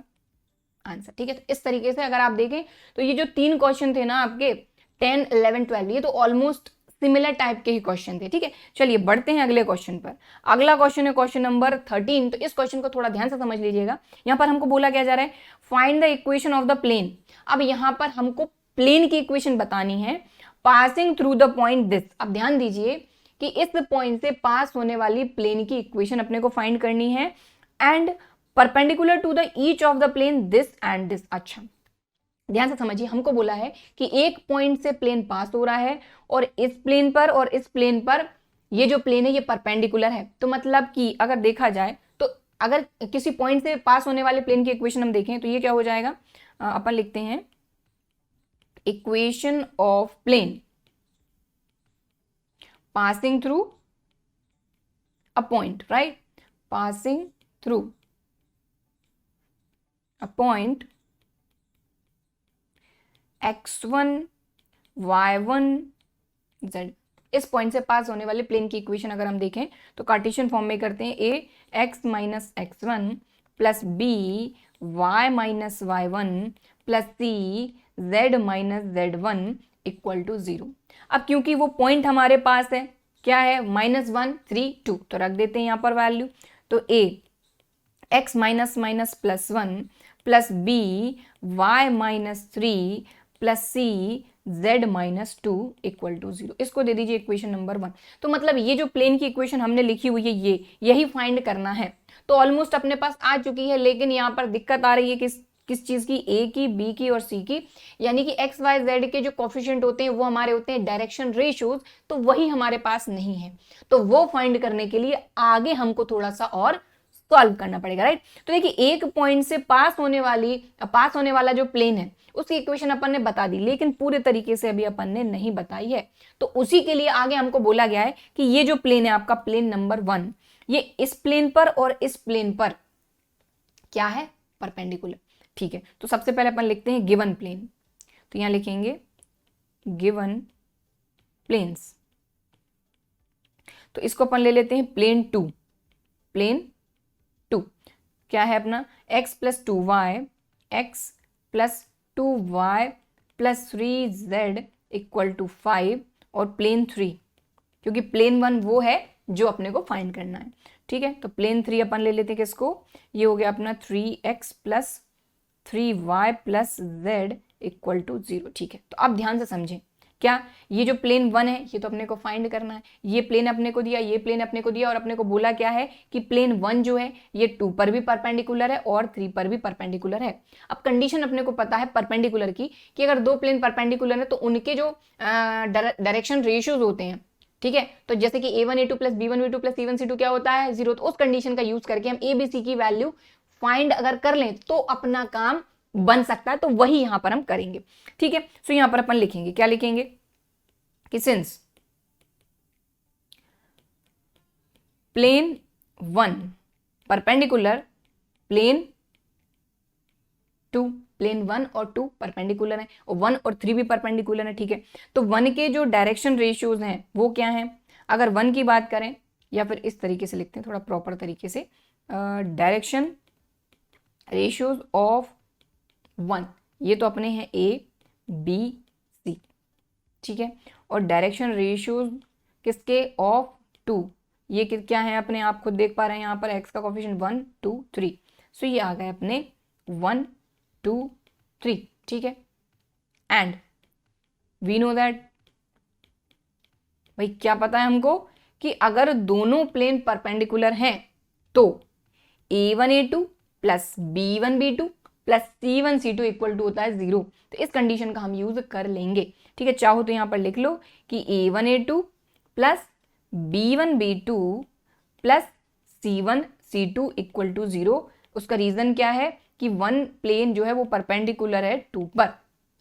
आंसर, ठीक है। तो इस तरीके से अगर आप देखें तो ये जो 3 क्वेश्चन थे ना आपके 10, 11, 12, ये तो ऑलमोस्ट सिमिलर टाइप के ही क्वेश्चन थे, ठीक है। चलिए बढ़ते हैं अगले क्वेश्चन पर। अगला क्वेश्चन है क्वेश्चन नंबर 13। तो इस क्वेश्चन को थोड़ा ध्यान से समझ लीजिएगा। यहाँ पर हमको बोला क्या जा रहा है, find the equation of the plane. अब यहाँ पर हमको प्लेन की इक्वेशन बतानी है passing through the point this. अब ध्यान दीजिए कि इस पॉइंट से पास होने वाली प्लेन की इक्वेशन अपने को फाइंड करनी है, and perpendicular to the each of the plane this and this. अच्छा ध्यान से समझिए, हमको बोला है कि एक पॉइंट से प्लेन पास हो रहा है और इस प्लेन पर और इस प्लेन पर ये जो प्लेन है ये परपेंडिकुलर है। तो मतलब कि अगर देखा जाए तो अगर किसी पॉइंट से पास होने वाले प्लेन की इक्वेशन हम देखें तो ये क्या हो जाएगा, अपन लिखते हैं equation of plane passing through a point, right? Passing through a point x1 y1 z। इस पॉइंट से पास होने वाले प्लेन की इक्वेशन अगर हम देखें तो कार्टेशियन फॉर्म में करते हैं, a x - x1 plus b y - y1 plus c z - z1 = 0। अब क्योंकि वो पॉइंट हमारे पास है, क्या है, -1 3 2, तो रख देते हैं यहाँ पर वैल्यू। तो a x - +1 plus b y - 3 plus c z - 2 = 0, इसको दे दीजिए इक्वेशन नंबर 1। तो मतलब ये जो प्लेन की इक्वेशन हमने लिखी हुई है यही फाइंड करना है। तो ऑलमोस्ट अपने पास आ चुकी है, लेकिन यहाँ पर दिक्कत आ रही है किस चीज की, ए की, बी की और सी की, यानी कि एक्स वाई जेड के जो कोफिशिएंट होते हैं वो हमारे होते हैं डायरेक्शन रेशियोज, तो वही हमारे पास नहीं है। तो वो फाइंड करने के लिए आगे हमको थोड़ा सा और सॉल्व करना पड़ेगा, राइट। तो देखिए एक पॉइंट से पास होने वाला जो प्लेन है उसकी इक्वेशन अपन ने बता दी, लेकिन पूरे तरीके से अभी अपन ने नहीं बताई है। तो उसी के लिए आगे हमको बोला गया है कि ये जो प्लेन है आपका प्लेन नंबर 1, ये इस प्लेन पर और इस प्लेन पर क्या है, परपेंडिकुलर। ठीक है, तो सबसे पहले अपन लिखते हैं गिवन प्लेन, तो यहाँ लिखेंगे गिवन प्लेन्स। तो इसको अपन ले लेते हैं प्लेन 2, प्लेन 2 क्या है अपना x plus 2y, x plus 2y plus 3z equal to 5, और प्लेन 3 क्योंकि प्लेन 1 वो है जो अपने को फाइंड करना है, ठीक है। तो प्लेन 3 अपन ले लेते हैं किसको, ये हो गया अपना 3x plus 3y plus z equal to 0, ठीक है। तो आप ध्यान से समझें, क्या ये जो प्लेन 1 है ये तो अपने को फाइंड करना है, ये प्लेन अपने को दिया, ये प्लेन अपने को दिया, और अपने को बोला क्या है कि प्लेन 1 जो है ये 2 पर भी परपेंडिकुलर है और 3 पर भी परपेंडिकुलर है। अब कंडीशन अपने को पता है परपेंडिकुलर की कि अगर दो प्लेन परपेंडिकुलर है तो उनके जो डायरेक्शन रेशियोज होते हैं, ठीक है, तो जैसे कि a1 a2 plus b1 b2 plus c1 c2 क्या होता है 0, तो उस कंडीशन का यूज करके हम a b c की वैल्यू फाइंड अगर कर लें तो अपना काम बन सकता है, तो वही यहां पर हम करेंगे, ठीक है। सो यहां पर अपन लिखेंगे, क्या लिखेंगे कि since plane 1 perpendicular plane 2, plane 1 और 2 परपेंडिकुलर है और 1 और 3 भी परपेंडिकुलर है, ठीक है। तो 1 के जो डायरेक्शन रेशियोज हैं वो क्या हैं, अगर 1 की बात करें, या फिर इस तरीके से लिखते हैं थोड़ा प्रॉपर तरीके से, डायरेक्शन रेशियोज ऑफ 1 ये तो अपने हैं a b c, ठीक है, और डायरेक्शन रेशियोज किसके ऑफ 2 ये क्या है अपने आप खुद देख पा रहे हैं यहाँ पर x का कोफिशिएंट 1 2 3, सो ये आ गए अपने 1 2 3, ठीक है। एंड वी नो दैट, भाई क्या पता है हमको कि अगर दोनों प्लेन परपेंडिकुलर हैं तो a1 a2 plus b1 b2 plus c1 c2 equal to होता है 0, तो इस कंडीशन का हम यूज कर लेंगे, ठीक है। चाहो तो यहां पर लिख लो कि a1 a2 plus b1 b2 plus c1 c2 equal to 0। उसका रीजन क्या है कि 1 प्लेन जो है वो परपेंडिकुलर है 2 पर,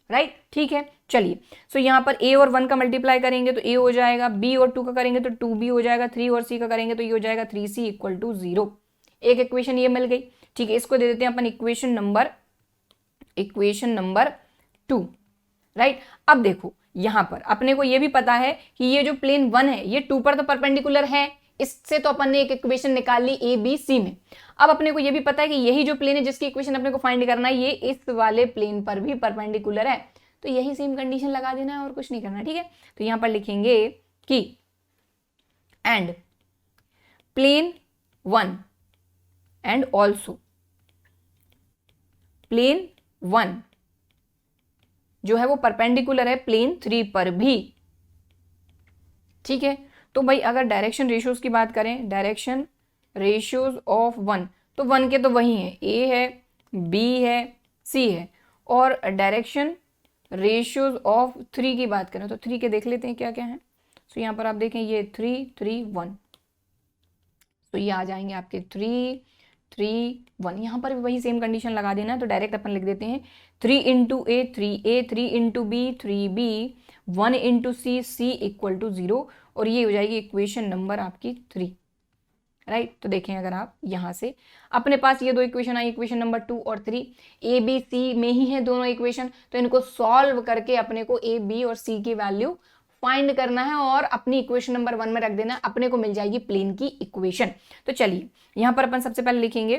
राइट, ठीक है। चलिए, सो यहाँ पर a और 1 का मल्टीप्लाई करेंगे तो a हो जाएगा, b और 2 का करेंगे तो 2b हो जाएगा, 3 और c का करेंगे तो ये हो जाएगा 3c इक्वल टू 0। एक इक्वेशन ये मिल गई, ठीक है। इसको दे देते हैं अपन इक्वेशन नंबर 2, राइट। अब देखो यहां पर अपने को ये भी पता है कि ये जो प्लेन 1 है ये 2 पर तो परपेंडिकुलर है, इससे तो अपन ने एक इक्वेशन निकाल ली ए बी सी में। अब अपने को ये भी पता है कि यही जो प्लेन है जिसकी इक्वेशन अपने को फाइंड करना है ये इस वाले प्लेन पर भी परपेंडिकुलर है, तो यही सेम कंडीशन लगा देना है और कुछ नहीं करना, ठीक है। तो यहां पर लिखेंगे कि and plane 1 and also plane 1 जो है वो परपेंडिकुलर है प्लेन 3 पर भी, ठीक है। तो भाई अगर डायरेक्शन रेशियोज की बात करें, डायरेक्शन रेशियोज ऑफ 1, तो 1 के तो वही हैं, a है b है c है, और डायरेक्शन रेशियोज ऑफ 3 की बात करें तो 3 के देख लेते हैं क्या क्या है। तो यहाँ पर आप देखें ये 3 3 1, तो ये आ जाएंगे आपके 3 3 1, यहाँ पर भी वही सेम कंडीशन लगा देना है, तो डायरेक्ट अपन लिख देते हैं 3 into a 3a 3 into b 3b 1 into c c equal to 0, और ये हो जाएगी इक्वेशन नंबर आपकी 3, राइट। तो देखें अगर आप यहाँ से अपने पास ये दो इक्वेशन आई, इक्वेशन नंबर 2 और 3, a b c में ही है दोनों इक्वेशन, तो इनको सॉल्व करके अपने को a b और c की वैल्यू फाइंड करना है और अपनी इक्वेशन नंबर 1 में रख देना, अपने को मिल जाएगी प्लेन की इक्वेशन। तो चलिए यहां पर अपन सबसे पहले लिखेंगे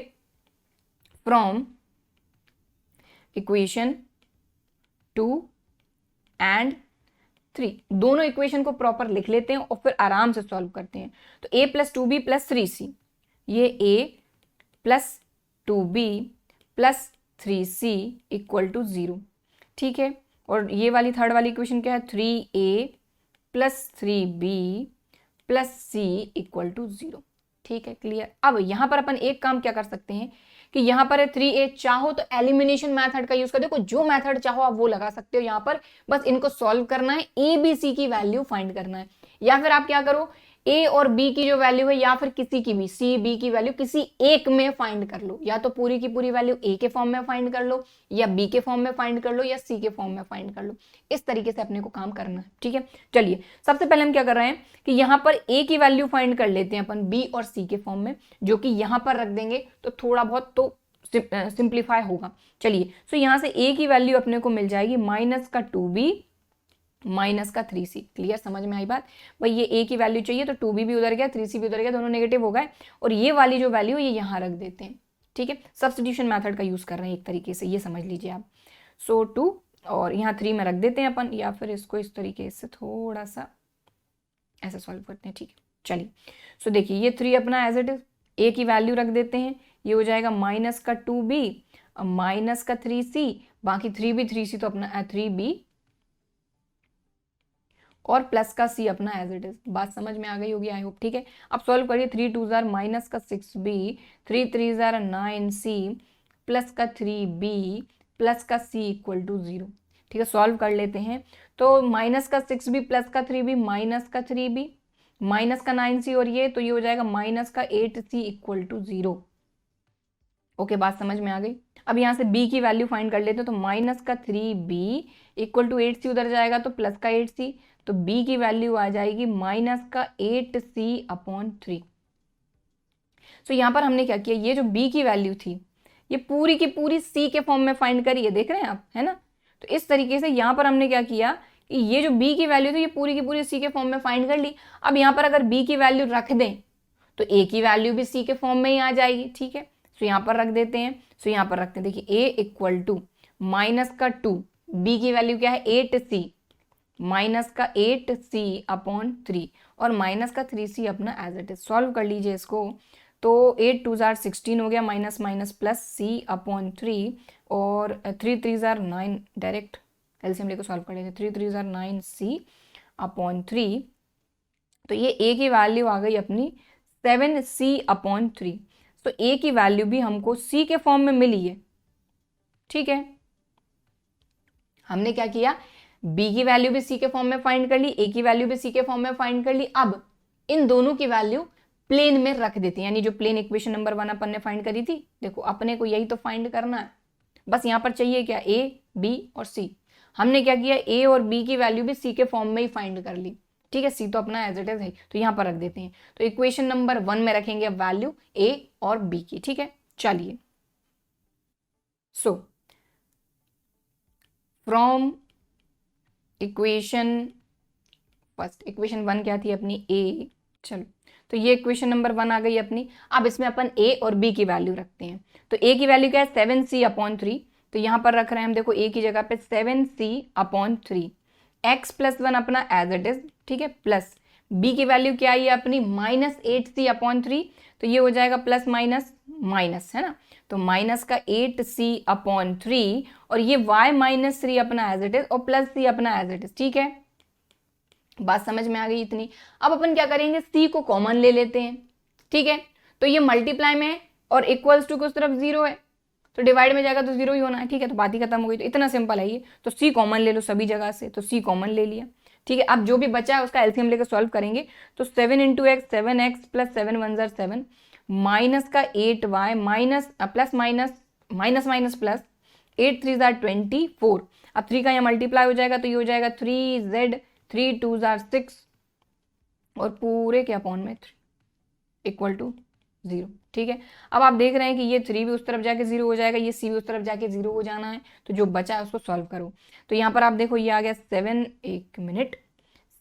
फ्रॉम इक्वेशन 2 एंड 3, दोनों इक्वेशन को प्रॉपर लिख लेते हैं और फिर आराम से सॉल्व करते हैं। तो a plus 2b plus 3c, ये a plus 2b plus 3c equal to 0, ठीक है। और ये वाली थर्ड वाली इक्वेशन क्या है 3a plus 3b plus c equal to 0, ठीक है, क्लियर। अब यहां पर अपन एक काम क्या कर सकते हैं कि यहां पर है 3a, चाहो तो एलिमिनेशन मेथड का यूज कर, देखो जो मेथड चाहो आप वो लगा सकते हो, यहां पर बस इनको सॉल्व करना है, a b c की वैल्यू फाइंड करना है। या फिर आप क्या करो a और b की जो वैल्यू है या फिर किसी की भी c b की वैल्यू किसी एक में फाइंड कर लो, या तो पूरी की पूरी वैल्यू a के फॉर्म में फाइंड कर लो या b के फॉर्म में फाइंड कर लो या c के फॉर्म में फाइंड कर लो, इस तरीके से अपने को काम करना है, ठीक है। चलिए सबसे पहले हम क्या कर रहे हैं कि यहाँ पर a की वैल्यू फाइंड कर लेते हैं अपन b और c के फॉर्म में, जो कि यहाँ पर रख देंगे तो थोड़ा बहुत तो सिंप्लीफाई होगा। चलिए, सो यहाँ से a की वैल्यू अपने को मिल जाएगी माइनस का 2b माइनस का 3c। क्लियर, समझ में आई बात? भाई ये a की वैल्यू चाहिए तो 2b भी उधर गया, 3c भी उधर गया, दोनों नेगेटिव हो गए, और ये वाली जो वैल्यू ये यहाँ रख देते हैं। ठीक है, सब्स्टिट्यूशन मेथड का यूज़ कर रहे हैं एक तरीके से, ये समझ लीजिए आप। सो 2 और यहाँ 3 में रख देते हैं अपन, या फिर इसको इस तरीके से थोड़ा सा ऐसा सॉल्व करते हैं। ठीक है, चलिए, सो देखिए ये 3 अपना एज इट इज, a की वैल्यू रख देते हैं, ये हो जाएगा माइनस का 2b माइनस का 3c, बाकी 3b 3c तो अपना 3b और प्लस का c अपना एज इट इज। बात समझ में आ गई होगी आई होप। ठीक है, अब सॉल्व करिए। 3 2 जार माइनस का 6b, 3 3 जार 9c प्लस का 3b प्लस का c इक्वल टू 0। ठीक है, सॉल्व कर लेते हैं। तो माइनस का 6b प्लस का 3b माइनस का 3b माइनस का 9c और ये, तो ये हो जाएगा माइनस का 8c इक्वल टू 0। ओके, बात समझ में आ गई। अब यहाँ से b की वैल्यू फाइंड कर लेते हैं, तो माइनस का 3b इक्वल टू 8c उधर जाएगा तो प्लस का 8c, तो b की वैल्यू आ जाएगी माइनस का 8c अपॉन 3। सो यहाँ पर हमने क्या किया, ये जो b की वैल्यू थी ये पूरी की पूरी c के फॉर्म में फाइंड करी है, देख रहे हैं आप, है ना? तो इस तरीके से यहाँ पर हमने क्या किया कि ये जो b की वैल्यू थी ये पूरी की पूरी c के फॉर्म में फाइंड कर ली। अब यहाँ पर अगर b की वैल्यू रख दें तो a की वैल्यू भी c के फॉर्म में ही आ जाएगी। ठीक है, सो यहाँ पर रख देते हैं। सो यहाँ पर रखते हैं, देखिए a इक्वल टू माइनस का 2, b की वैल्यू क्या है 8c माइनस का 8c अपॉन 3 और माइनस का 3c अपना एज इट इज। सॉल्व कर लीजिए इसको, तो 8 2 जार 16 हो गया, minus minus plus c upon 3 और 3 3 जार 9, डायरेक्ट एलसीएम लेकर सॉल्व कर लेते हैं। 3 3 जार 9c अपॉन 3, तो ये a की वैल्यू आ गई अपनी 7c अपॉन 3। तो a की वैल्यू भी हमको c के फॉर्म में मिली है। ठीक है, हमने क्या किया, b की वैल्यू भी c के फॉर्म में फाइंड कर ली, a की वैल्यू भी c के फॉर्म में फाइंड कर ली। अब इन दोनों की वैल्यू प्लेन में रख देते हैं, यानी जो प्लेन इक्वेशन नंबर 1 अपन ने फाइंड करी थी, देखो अपने को यही तो फाइंड करना है। बस यहाँ पर चाहिए क्या, a b और c। हमने क्या किया, a और b की वैल्यू भी c के फॉर्म में ही फाइंड कर ली। ठीक है, c तो अपना एज इट इज है, तो यहाँ पर रख देते हैं। तो इक्वेशन नंबर 1 में रखेंगे अब वैल्यू a और b की। ठीक है, चलिए, so from equation first, equation 1 क्या थी अपनी a, चलो तो ये इक्वेशन नंबर 1 आ गई अपनी। अब इसमें अपन a और b की वैल्यू रखते हैं। तो a की वैल्यू क्या है 7c अपॉन 3, तो यहाँ पर रख रहे हैं हम, देखो a की जगह पे 7c अपॉन 3, x प्लस 1 अपना एज इट इज। ठीक है, प्लस b की वैल्यू क्या आई है अपनी माइनस 8c अपॉन 3, तो ये हो जाएगा प्लस माइनस माइनस, है ना? तो माइनस का 8c अपॉन 3 और ये y माइनस 3 अपना एज इट इज और प्लस c अपना एज इट इज। ठीक है, बात समझ में आ गई इतनी। अब अपन क्या करेंगे, c को कॉमन ले लेते हैं। ठीक है, तो ये मल्टीप्लाई में है और इक्वल्स टू की उस तरफ 0 है, तो डिवाइड में जाएगा तो 0 ही होना है। ठीक है, तो बात ही खत्म हो गई। तो इतना सिंपल है ये। तो c कॉमन ले लो सभी जगह से, तो c कॉमन ले लिया। ठीक है, अब जो भी बचा है उसका एलसीएम लेकर सॉल्व करेंगे। तो 7 into x 7x plus 7 1 jar 7 minus का 8y minus plus minus minus minus plus 8 3 jar 24। अब 3 का यहाँ मल्टीप्लाई हो जाएगा तो ये हो जाएगा 3z 3 2 जार 6 और पूरे के अपॉन में 3 इक्वल टू 0। ठीक है, अब आप देख रहे हैं कि ये 3 भी उस तरफ जाके 0 हो जाएगा, ये c भी उस तरफ जाके 0 हो जाना है। तो जो बचा है उसको सॉल्व करो। तो यहाँ पर आप देखो ये आ गया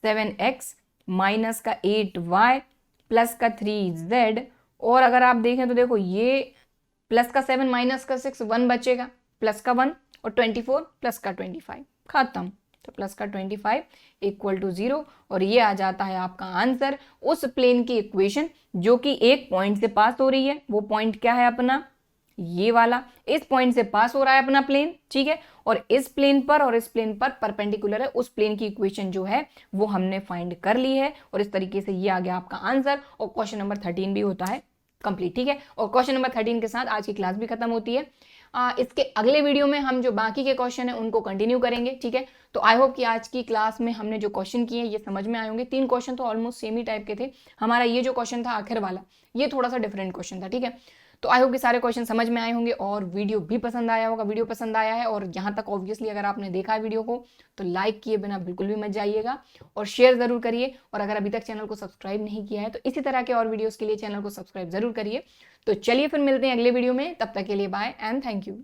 7x माइनस का 8y प्लस का 3z, और अगर आप देखें तो देखो ये प्लस का 7 माइनस का 6 1 बचेगा, प्लस का 1 और 24 प्लस का 25, खत्म। तो प्लस का 25 इक्वल टू 0 और ये आ जाता है आपका आंसर उस प्लेन की इक्वेशन जो कि एक पॉइंट से पास हो रही है। वो पॉइंट क्या है अपना, ये वाला, इस पॉइंट से पास हो रहा है अपना प्लेन। ठीक है, और इस प्लेन पर और इस प्लेन पर परपेंडिकुलर है, उस प्लेन की इक्वेशन जो है वो हमने फाइंड कर ली है। और इस तरीके से ये आ गया आपका आंसर और क्वेश्चन नंबर 13 भी होता है कंप्लीट। ठीक है, और क्वेश्चन नंबर 13 के साथ आज की क्लास भी खत्म होती है। इसके अगले वीडियो में हम जो बाकी के क्वेश्चन है उनको कंटिन्यू करेंगे। ठीक है, तो आई होप कि आज की क्लास में हमने जो क्वेश्चन किए ये समझ में आए होंगे। 3 क्वेश्चन तो ऑलमोस्ट सेम ही टाइप के थे। हमारा ये जो क्वेश्चन था आखिर वाला, ये थोड़ा सा डिफरेंट क्वेश्चन था। ठीक है, तो आई होप कि सारे क्वेश्चन समझ में आए होंगे और वीडियो भी पसंद आया होगा। वीडियो पसंद आया है और यहाँ तक ऑब्वियसली अगर आपने देखा है वीडियो को तो लाइक किए बिना बिल्कुल भी मत जाइएगा और शेयर ज़रूर करिए। और अगर अभी तक चैनल को सब्सक्राइब नहीं किया है तो इसी तरह के और वीडियोज़ के लिए चैनल को सब्सक्राइब ज़रूर करिए। तो चलिए फिर मिलते हैं अगले वीडियो में, तब तक के लिए बाय एंड थैंक यू।